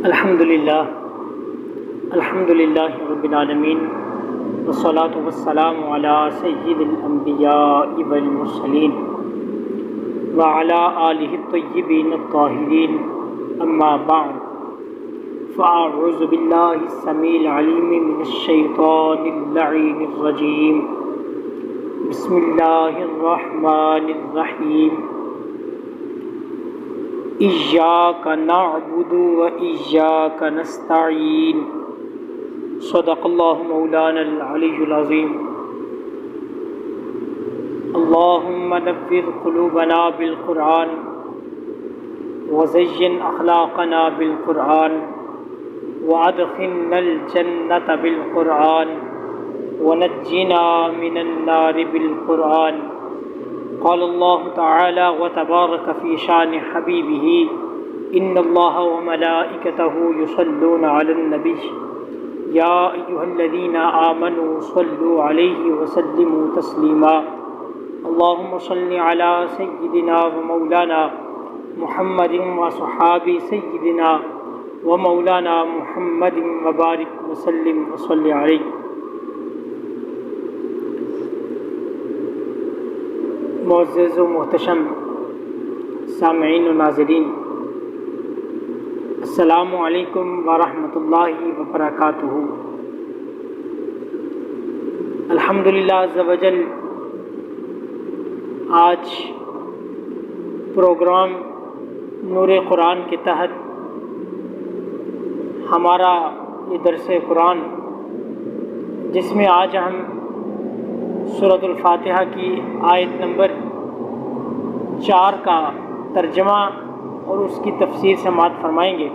الحمد للہ رب العالمین والصلاة والسلام علی سید الانبیاء والمرسلین وعلی آلہ الطیبین الطاہرین اما بعد فاعوذ باللہ السمیع العلیم من الشیطان اللعین الرجیم بسم اللہ الرحمن الرحیم ایاک نعبد و ایاک نستعین صدق اللہ مولانا العلی العظیم اللہم نور قلوبنا بالقرآن وزین اخلاقنا بالقرآن وادخلنا الجنۃ بالقرآن ونجنا من النار بالقرآن قال اللہ تعالی وتبارک فی شان حبیبہ ان اللہ وملائکتہ یصلون علی النبی یا ایہا الذین آمنوا صلوا علیہ وسلموا تسلیما اللہم صل علی سیدنا ومولانا محمد وصحاب سیدنا ومولانا محمد وبارک وسلم وصلی علیہ۔ معزز و محتشم سامعین و ناظرین، السلام علیکم ورحمۃ اللہ وبرکاتہ۔ الحمدللہ عز و جل آج پروگرام نور قرآن کے تحت ہمارا یہ درس قرآن، جس میں آج ہم سورۃ الفاتحہ کی آیت نمبر 4 کا ترجمہ اور اس کی تفسیر سماعت فرمائیں گے۔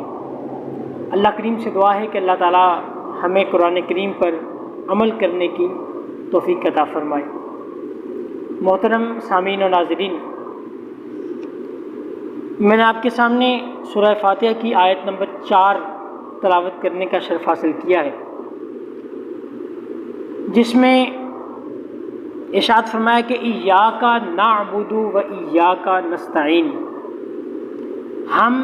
اللہ کریم سے دعا ہے کہ اللہ تعالی ہمیں قرآن کریم پر عمل کرنے کی توفیق عطا فرمائے۔ محترم سامعین و ناظرین، میں نے آپ کے سامنے سورہ فاتحہ کی آیت نمبر 4 تلاوت کرنے کا شرف حاصل کیا ہے، جس میں ارشاد فرمایا کہ ایاک نعبد و ایاک نستعین، ہم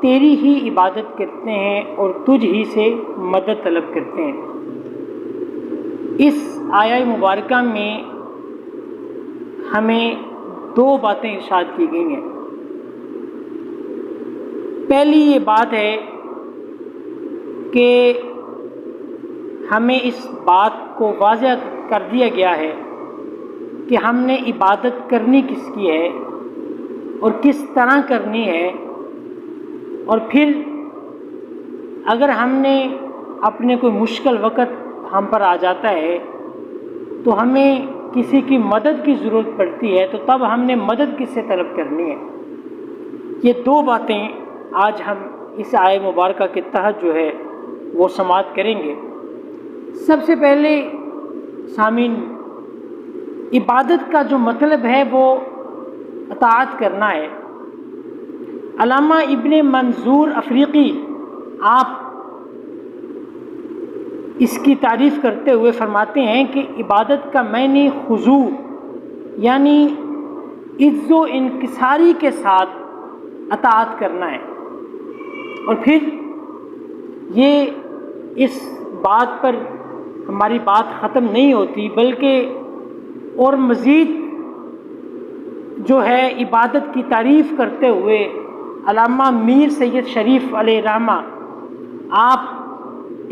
تیری ہی عبادت کرتے ہیں اور تجھ ہی سے مدد طلب کرتے ہیں۔ اس آیہ مبارکہ میں ہمیں 2 باتیں ارشاد کی گئی ہیں۔ پہلی یہ بات ہے کہ ہمیں اس بات کو واضح کر دیا گیا ہے کہ ہم نے عبادت کرنی کس کی ہے اور کس طرح کرنی ہے، اور پھر اگر ہم نے اپنے کوئی مشکل وقت ہم پر آ جاتا ہے تو ہمیں کسی کی مدد کی ضرورت پڑتی ہے، تو تب ہم نے مدد کس سے طلب کرنی ہے۔ یہ 2 باتیں آج ہم اس آیہ مبارکہ کے تحت جو ہے وہ سماعت کریں گے۔ سب سے پہلے سامعین، عبادت کا جو مطلب ہے وہ اطاعت کرنا ہے۔ علامہ ابن منظور افریقی آپ اس کی تعریف کرتے ہوئے فرماتے ہیں کہ عبادت کا معنی خضوع یعنی عجز و انکساری کے ساتھ اطاعت کرنا ہے۔ اور پھر یہ اس بات پر ہماری بات ختم نہیں ہوتی، بلکہ اور مزید جو ہے عبادت کی تعریف کرتے ہوئے علامہ میر سید شریف علیہ رحمہ آپ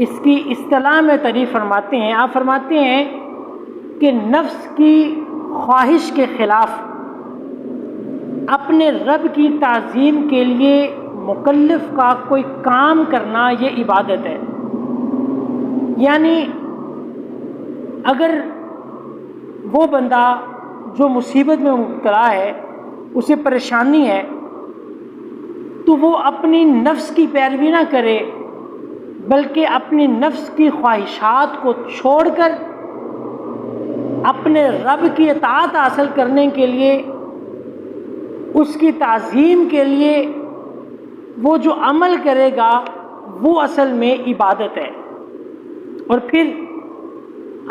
اس کی اصطلاح میں تعریف فرماتے ہیں۔ آپ فرماتے ہیں کہ نفس کی خواہش کے خلاف اپنے رب کی تعظیم کے لیے مکلف کا کوئی کام کرنا یہ عبادت ہے۔ یعنی اگر وہ بندہ جو مصیبت میں مبتلا ہے، اسے پریشانی ہے، تو وہ اپنی نفس کی پیروی نہ کرے، بلکہ اپنی نفس کی خواہشات کو چھوڑ کر اپنے رب کی اطاعت حاصل کرنے کے لیے، اس کی تعظیم کے لیے وہ جو عمل کرے گا وہ اصل میں عبادت ہے۔ اور پھر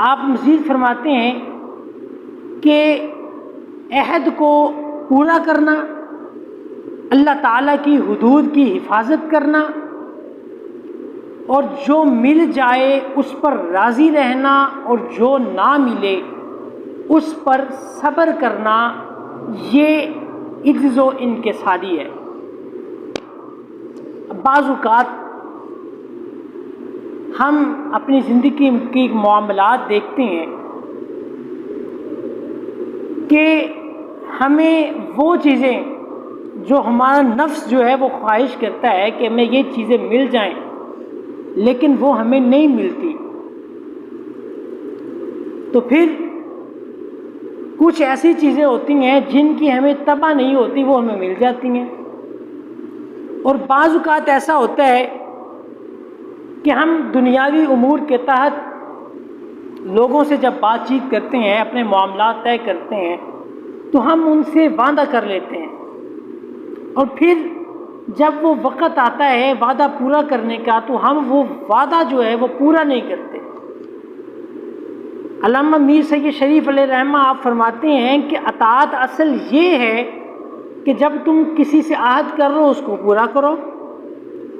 آپ مزید فرماتے ہیں کہ عہد کو پورا کرنا، اللہ تعالیٰ کی حدود کی حفاظت کرنا، اور جو مل جائے اس پر راضی رہنا اور جو نہ ملے اس پر صبر کرنا، یہ عجز و انکساری ہے۔ بعض اوقات ہم اپنی زندگی کی معاملات دیکھتے ہیں کہ ہمیں وہ چیزیں جو ہمارا نفس جو ہے وہ خواہش کرتا ہے کہ ہمیں یہ چیزیں مل جائیں، لیکن وہ ہمیں نہیں ملتی، تو پھر کچھ ایسی چیزیں ہوتی ہیں جن کی ہمیں تمنا نہیں ہوتی، وہ ہمیں مل جاتی ہیں۔ اور بعض اوقات ایسا ہوتا ہے کہ ہم دنیاوی امور کے تحت لوگوں سے جب بات چیت کرتے ہیں، اپنے معاملات طے کرتے ہیں، تو ہم ان سے وعدہ کر لیتے ہیں، اور پھر جب وہ وقت آتا ہے وعدہ پورا کرنے کا تو ہم وہ وعدہ جو ہے وہ پورا نہیں کرتے۔ علامہ میر سید شریف علیہ رحمہ آپ فرماتے ہیں کہ اطاعت اصل یہ ہے کہ جب تم کسی سے عہد کر رہو اس کو پورا کرو،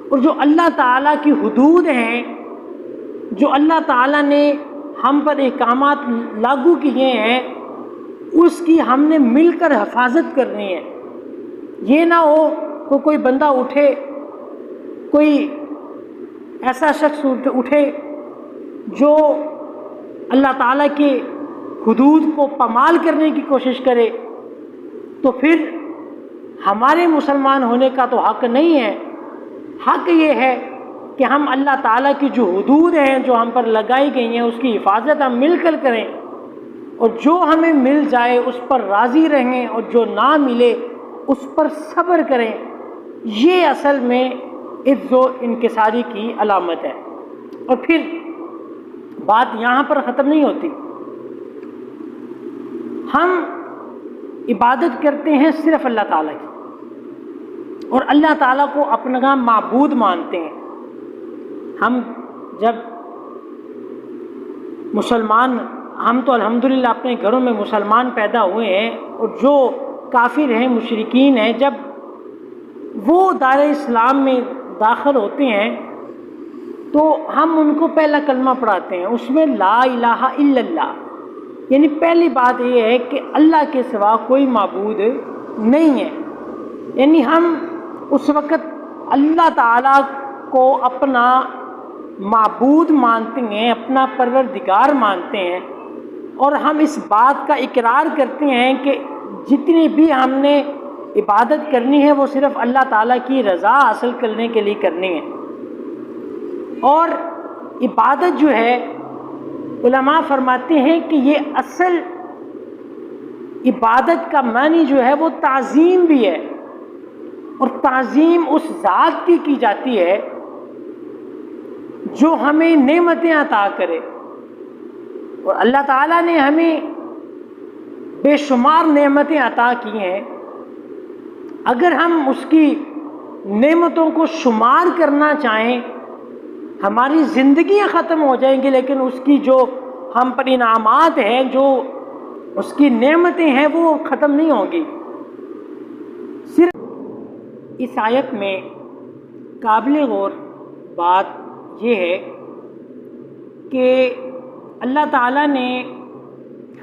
اور جو اللہ تعالیٰ کی حدود ہیں، جو اللہ تعالیٰ نے ہم پر احکامات لاگو کیے ہیں، اس کی ہم نے مل کر حفاظت کرنی ہے۔ یہ نہ ہو کہ کوئی بندہ اٹھے، کوئی ایسا شخص اٹھے جو اللہ تعالیٰ کے حدود کو پامال کرنے کی کوشش کرے، تو پھر ہمارے مسلمان ہونے کا تو حق نہیں ہے۔ حق یہ ہے کہ ہم اللہ تعالیٰ کی جو حدود ہیں جو ہم پر لگائی گئی ہیں اس کی حفاظت ہم مل کر کریں، اور جو ہمیں مل جائے اس پر راضی رہیں، اور جو نہ ملے اس پر صبر کریں۔ یہ اصل میں عجز و انکساری کی علامت ہے۔ اور پھر بات یہاں پر ختم نہیں ہوتی، ہم عبادت کرتے ہیں صرف اللہ تعالیٰ کی، اور اللہ تعالیٰ کو اپنا معبود مانتے ہیں۔ ہم جب مسلمان، ہم تو الحمدللہ اپنے گھروں میں مسلمان پیدا ہوئے ہیں، اور جو کافر ہیں، مشرکین ہیں، جب وہ دار اسلام میں داخل ہوتے ہیں تو ہم ان کو پہلا کلمہ پڑھاتے ہیں، اس میں لا الہ الا اللہ، یعنی پہلی بات یہ ہے کہ اللہ کے سوا کوئی معبود نہیں ہے۔ یعنی ہم اس وقت اللہ تعالیٰ کو اپنا معبود مانتے ہیں، اپنا پروردگار مانتے ہیں، اور ہم اس بات کا اقرار کرتے ہیں کہ جتنی بھی ہم نے عبادت کرنی ہے وہ صرف اللہ تعالیٰ کی رضا حاصل کرنے کے لیے کرنی ہے۔ اور عبادت جو ہے، علماء فرماتے ہیں کہ یہ اصل عبادت کا معنی جو ہے وہ تعظیم بھی ہے، اور تعظیم اس ذات کی جاتی ہے جو ہمیں نعمتیں عطا کرے، اور اللہ تعالیٰ نے ہمیں بے شمار نعمتیں عطا کی ہیں۔ اگر ہم اس کی نعمتوں کو شمار کرنا چاہیں، ہماری زندگیاں ختم ہو جائیں گی، لیکن اس کی جو ہم پر انعامات ہیں، جو اس کی نعمتیں ہیں، وہ ختم نہیں ہوں گی۔ صرف اس آیت میں قابل غور بات یہ ہے کہ اللہ تعالیٰ نے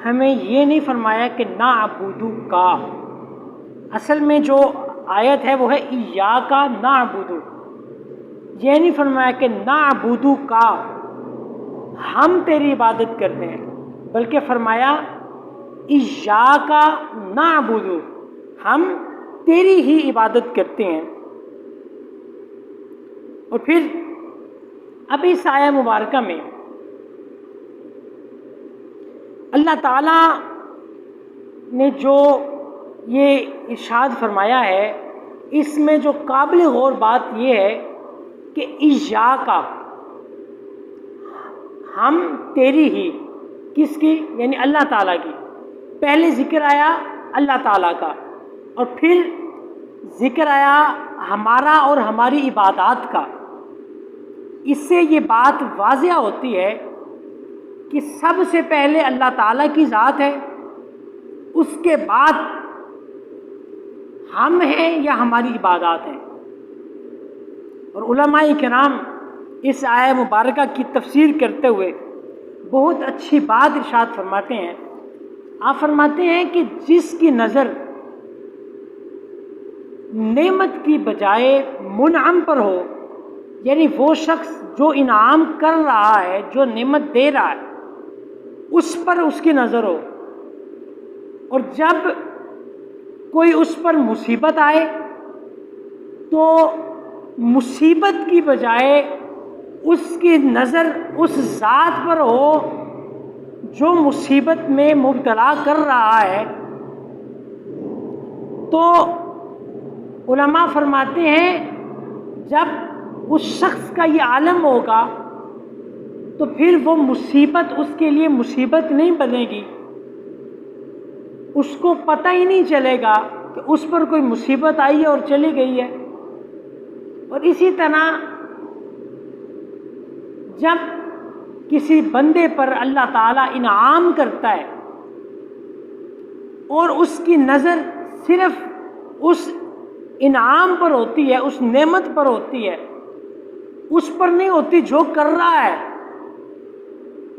ہمیں یہ نہیں فرمایا کہ نعبدو کا، اصل میں جو آیت ہے وہ ہے ایاک نعبدو، یہ نہیں فرمایا کہ نعبدو کا ہم تیری عبادت کرتے ہیں، بلکہ فرمایا ایاک نعبدو ہم تیری ہی عبادت کرتے ہیں۔ اور پھر اب اس آیہ مبارکہ میں اللہ تعالیٰ نے جو یہ ارشاد فرمایا ہے، اس میں جو قابل غور بات یہ ہے کہ ایاک ہم تیری ہی، کس کی؟ یعنی اللہ تعالیٰ کی۔ پہلے ذکر آیا اللہ تعالیٰ کا، اور پھر ذکر آیا ہمارا اور ہماری عبادات کا۔ اس سے یہ بات واضح ہوتی ہے کہ سب سے پہلے اللہ تعالیٰ کی ذات ہے، اس کے بعد ہم ہیں یا ہماری عبادات ہیں۔ اور علماء کرام اس آیہ مبارکہ کی تفسیر کرتے ہوئے بہت اچھی بات ارشاد فرماتے ہیں۔ آپ فرماتے ہیں کہ جس کی نظر نعمت کی بجائے منعم پر ہو، یعنی وہ شخص جو انعام کر رہا ہے، جو نعمت دے رہا ہے، اس پر اس کی نظر ہو، اور جب کوئی اس پر مصیبت آئے تو مصیبت کی بجائے اس کی نظر اس ذات پر ہو جو مصیبت میں مبتلا کر رہا ہے، تو علماء فرماتے ہیں جب اس شخص کا یہ عالم ہوگا تو پھر وہ مصیبت اس کے لیے مصیبت نہیں بنے گی، اس کو پتہ ہی نہیں چلے گا کہ اس پر کوئی مصیبت آئی ہے اور چلی گئی ہے۔ اور اسی طرح جب کسی بندے پر اللہ تعالیٰ انعام کرتا ہے اور اس کی نظر صرف اس انعام پر ہوتی ہے، اس نعمت پر ہوتی ہے، اس پر نہیں ہوتی جو کر رہا ہے،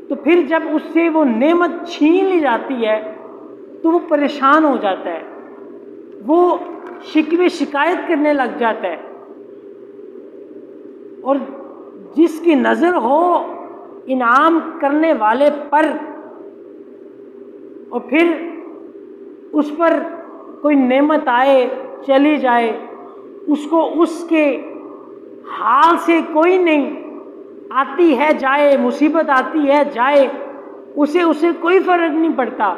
تو پھر جب اس سے وہ نعمت چھین لی جاتی ہے تو وہ پریشان ہو جاتا ہے، وہ شکوے شکایت کرنے لگ جاتا ہے۔ اور جس کی نظر ہو انعام کرنے والے پر اور پھر اس پر کوئی نعمت آئے چلی جائے، اس کو اس کے حال سے کوئی نہیں، آتی ہے جائے، مصیبت آتی ہے جائے، اسے کوئی فرق نہیں پڑتا،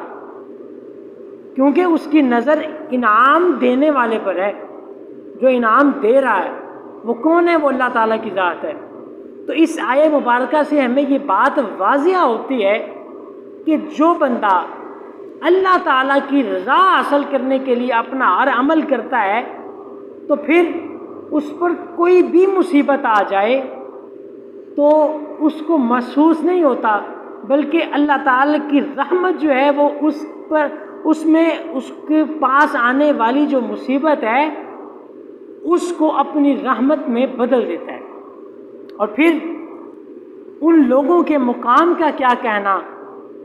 کیونکہ اس کی نظر انعام دینے والے پر ہے، جو انعام دے رہا ہے وہ کون ہے؟ وہ اللہ تعالیٰ کی ذات ہے۔ تو اس آیہ مبارکہ سے ہمیں یہ بات واضح ہوتی ہے کہ جو بندہ اللہ تعالیٰ کی رضا حاصل کرنے کے لیے اپنا ہر عمل کرتا ہے تو پھر اس پر کوئی بھی مصیبت آ جائے تو اس کو محسوس نہیں ہوتا، بلکہ اللہ تعالیٰ کی رحمت جو ہے وہ اس میں اس کے پاس آنے والی جو مصیبت ہے اس کو اپنی رحمت میں بدل دیتا ہے۔ اور پھر ان لوگوں کے مقام کا کیا کہنا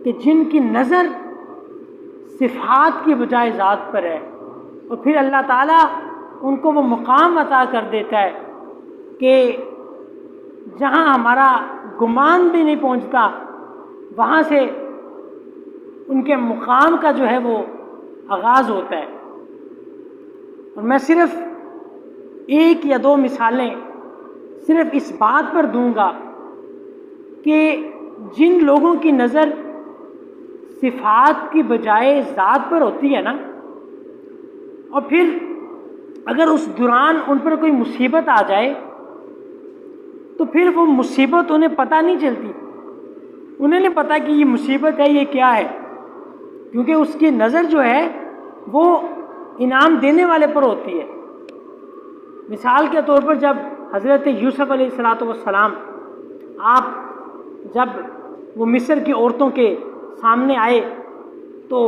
کہ جن کی نظر صفات کی بجائے ذات پر ہے، اور پھر اللہ تعالیٰ ان کو وہ مقام عطا کر دیتا ہے کہ جہاں ہمارا گمان بھی نہیں پہنچتا وہاں سے ان کے مقام کا جو ہے وہ آغاز ہوتا ہے۔ اور میں صرف ایک یا دو مثالیں صرف اس بات پر دوں گا کہ جن لوگوں کی نظر صفات کی بجائے ذات پر ہوتی ہے نا، اور پھر اگر اس دوران ان پر کوئی مصیبت آ جائے تو پھر وہ مصیبت انہیں پتہ نہیں چلتی، انہیں نہیں پتہ کہ یہ مصیبت ہے، یہ کیا ہے، کیونکہ اس کی نظر جو ہے وہ انعام دینے والے پر ہوتی ہے۔ مثال کے طور پر جب حضرت یوسف علیہ السلام آپ جب وہ مصر کی عورتوں کے سامنے آئے تو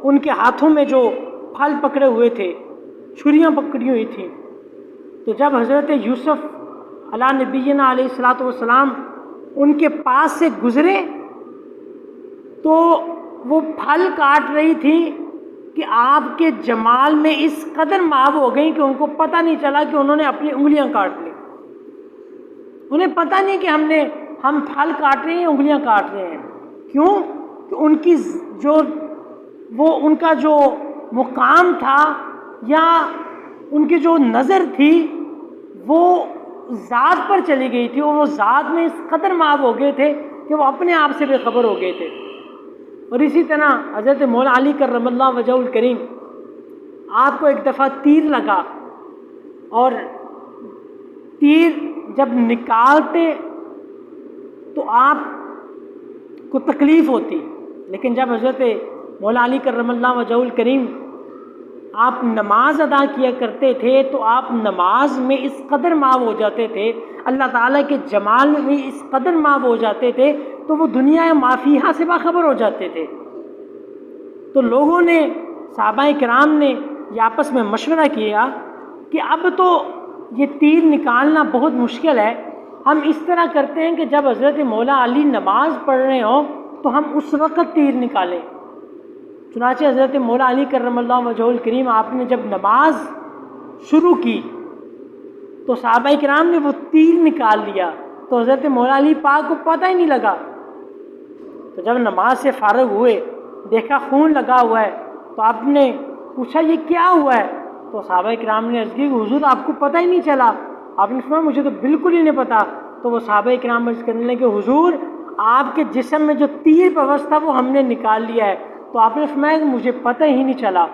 ان کے ہاتھوں میں جو پھل پکڑے ہوئے تھے، چھریاں پکڑی ہوئی تھیں، تو جب حضرت یوسف علیہ نبینا علیہ السلام ان کے پاس سے گزرے تو وہ پھل کاٹ رہی تھی کہ آپ کے جمال میں اس قدر محو ہو گئی کہ ان کو پتہ نہیں چلا کہ انہوں نے اپنی انگلیاں کاٹ لی، انہیں پتہ نہیں کہ ہم پھل کاٹ رہے ہیں، انگلیاں کاٹ رہے ہیں۔ کیوں؟ کہ ان کی ان کا جو مقام تھا یا ان کی جو نظر تھی وہ ذات پر چلی گئی تھی، اور وہ ذات میں اس قدر محو ہو گئے تھے کہ وہ اپنے آپ سے بے خبر ہو گئے تھے۔ اور اسی طرح حضرت مولا علی کرم اللہ وجہہ الکریم، آپ کو ایک دفعہ تیر لگا اور تیر جب نکالتے تو آپ کو تکلیف ہوتی، لیکن جب حضرت مولا علی کرم اللہ وجہہ الکریم آپ نماز ادا کیا کرتے تھے تو آپ نماز میں اس قدر محو ہو جاتے تھے، اللہ تعالیٰ کے جمال میں بھی اس قدر محو ہو جاتے تھے تو وہ دنیا ما فیہا سے باخبر ہو جاتے تھے۔ تو لوگوں نے، صحابہ کرام نے یہ آپس میں مشورہ کیا کہ اب تو یہ تیر نکالنا بہت مشکل ہے، ہم اس طرح کرتے ہیں کہ جب حضرت مولا علی نماز پڑھ رہے ہوں تو ہم اس وقت تیر نکالیں. چنانچہ حضرت مولا علی کرم اللہ وجہہ الکریم آپ نے جب نماز شروع کی تو صحابہ کرام نے وہ تیر نکال لیا تو حضرت مولا علی پاک کو پتہ ہی نہیں لگا. تو جب نماز سے فارغ ہوئے دیکھا خون لگا ہوا ہے تو آپ نے پوچھا یہ کیا ہوا ہے؟ تو صحابہ کرام نے عرض کی کہ حضور آپ کو پتہ ہی نہیں چلا. آپ نے فرمایا مجھے تو بالکل ہی نہیں پتا. تو وہ صحابہ کرام عرض کرنے لگے کہ حضور آپ کے جسم میں جو تیر پیوست تھا وہ ہم نے نکال لیا ہے. تو آپ نے فرمایا کہ مجھے پتہ ہی نہیں چلا.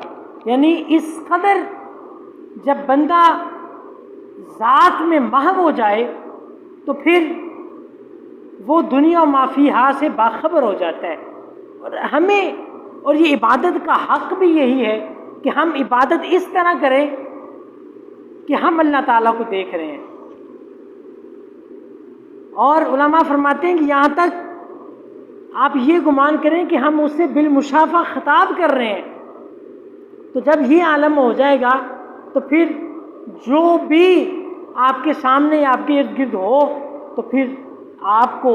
یعنی اس قدر جب بندہ ذات میں محو ہو جائے تو پھر وہ دنیا و ما فیہا سے باخبر ہو جاتا ہے. اور ہمیں اور یہ عبادت کا حق بھی یہی ہے کہ ہم عبادت اس طرح کریں کہ ہم اللہ تعالیٰ کو دیکھ رہے ہیں. اور علماء فرماتے ہیں کہ یہاں تک آپ یہ گمان کریں کہ ہم اس سے بالمشافہ خطاب کر رہے ہیں. تو جب یہ عالم ہو جائے گا تو پھر جو بھی آپ کے سامنے یا آپ کے ارد گرد ہو تو پھر آپ کو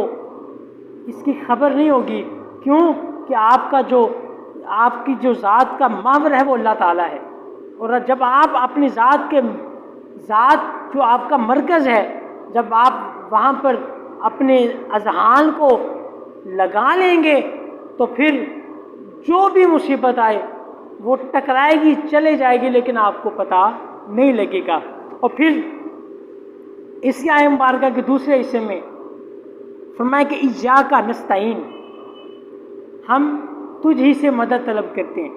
اس کی خبر نہیں ہوگی. کیوں کہ آپ کی جو ذات کا محور ہے وہ اللہ تعالیٰ ہے. اور جب آپ اپنی ذات جو آپ کا مرکز ہے جب آپ وہاں پر اپنے اذہان کو لگا لیں گے تو پھر جو بھی مصیبت آئے وہ ٹکرائے گی چلے جائے گی لیکن آپ کو پتہ نہیں لگے گا. اور پھر اسی آیت مبارکہ کے دوسرے حصے میں فرمایا کہ ایاک نستعین ہم تجھ ہی سے مدد طلب کرتے ہیں.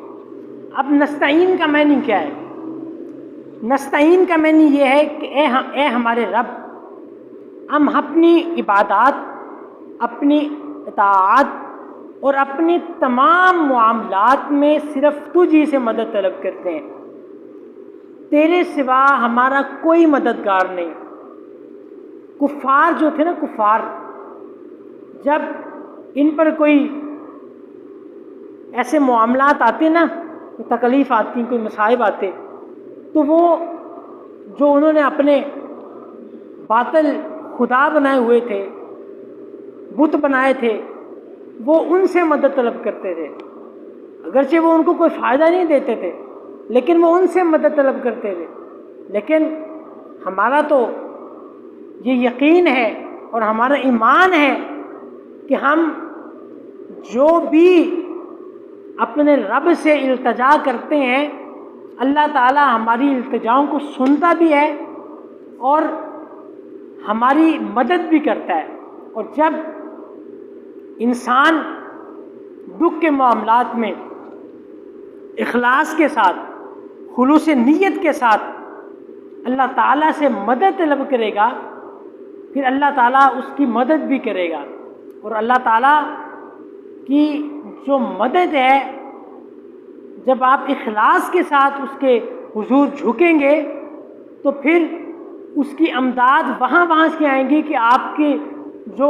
اب نستعین کا معنی کیا ہے؟ نستعین کا معنی یہ ہے کہ اے ہمارے رب ہم اپنی عبادات اپنی اطاعت اور اپنی تمام معاملات میں صرف تجھ ہی سے مدد طلب کرتے ہیں. تیرے سوا ہمارا کوئی مددگار نہیں. کفار جو تھے نا کفار جب ان پر کوئی ایسے معاملات آتے نا تکلیف آتی کوئی مصائب آتے تو وہ جو انہوں نے اپنے باطل خدا بنائے ہوئے تھے بت بنائے تھے وہ ان سے مدد طلب کرتے تھے. اگرچہ وہ ان کو کوئی فائدہ نہیں دیتے تھے لیکن وہ ان سے مدد طلب کرتے تھے. لیکن ہمارا تو یہ یقین ہے اور ہمارا ایمان ہے کہ ہم جو بھی اپنے رب سے التجا کرتے ہیں اللہ تعالیٰ ہماری التجاؤں کو سنتا بھی ہے اور ہماری مدد بھی کرتا ہے. اور جب انسان دکھ کے معاملات میں اخلاص کے ساتھ خلوص نیت کے ساتھ اللہ تعالیٰ سے مدد طلب کرے گا پھر اللہ تعالیٰ اس کی مدد بھی کرے گا. اور اللہ تعالیٰ کی جو مدد ہے جب آپ اخلاص کے ساتھ اس کے حضور جھکیں گے تو پھر اس کی امداد وہاں سے آئیں گی کہ آپ کے جو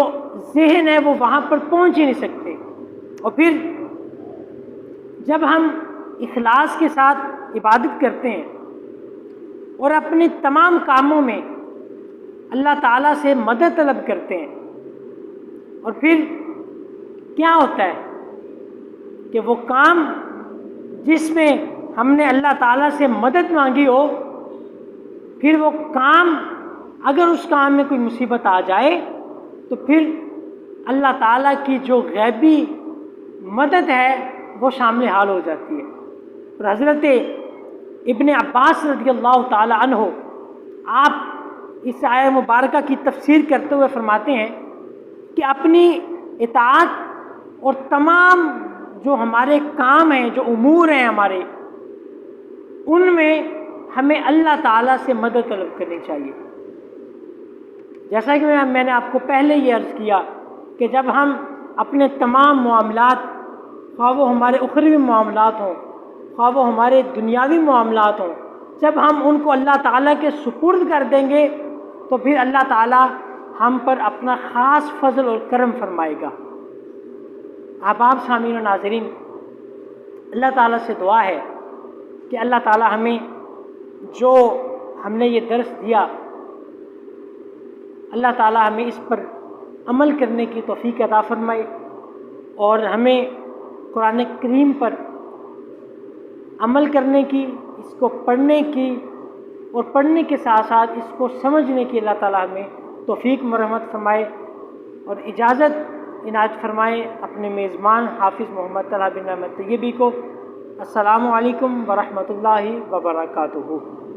ذہن ہے وہ وہاں پر پہنچ ہی نہیں سکتے. اور پھر جب ہم اخلاص کے ساتھ عبادت کرتے ہیں اور اپنے تمام کاموں میں اللہ تعالیٰ سے مدد طلب کرتے ہیں اور پھر کیا ہوتا ہے کہ وہ کام جس میں ہم نے اللہ تعالیٰ سے مدد مانگی ہو پھر وہ کام اگر اس کام میں کوئی مصیبت آ جائے تو پھر اللہ تعالیٰ کی جو غیبی مدد ہے وہ شامل حال ہو جاتی ہے. اور حضرت ابن عباس رضی اللہ تعالی عنہ آپ اس آیہ مبارکہ کی تفسیر کرتے ہوئے فرماتے ہیں کہ اپنی اطاعت اور تمام جو ہمارے کام ہیں جو امور ہیں ہمارے ان میں ہمیں اللہ تعالیٰ سے مدد طلب کرنی چاہیے. جیسا کہ میں نے آپ کو پہلے یہ عرض کیا کہ جب ہم اپنے تمام معاملات خواہ وہ ہمارے اخروی معاملات ہوں خواہ وہ ہمارے دنیاوی معاملات ہوں جب ہم ان کو اللہ تعالیٰ کے سپرد کر دیں گے تو پھر اللہ تعالیٰ ہم پر اپنا خاص فضل اور کرم فرمائے گا. آپ سامعین و ناظرین اللہ تعالیٰ سے دعا ہے کہ اللہ تعالیٰ ہمیں جو ہم نے یہ درس دیا اللہ تعالی ہمیں اس پر عمل کرنے کی توفیق عطا فرمائے اور ہمیں قرآن کریم پر عمل کرنے کی، اس کو پڑھنے کی اور پڑھنے کے ساتھ ساتھ اس کو سمجھنے کی اللہ تعالی ہمیں توفیق مرحمت فرمائے اور اجازت عنایت فرمائے اپنے میزبان حافظ محمد طلحہ بن احمد طیبی کو۔ السلام علیکم ورحمۃ اللہ وبرکاتہ۔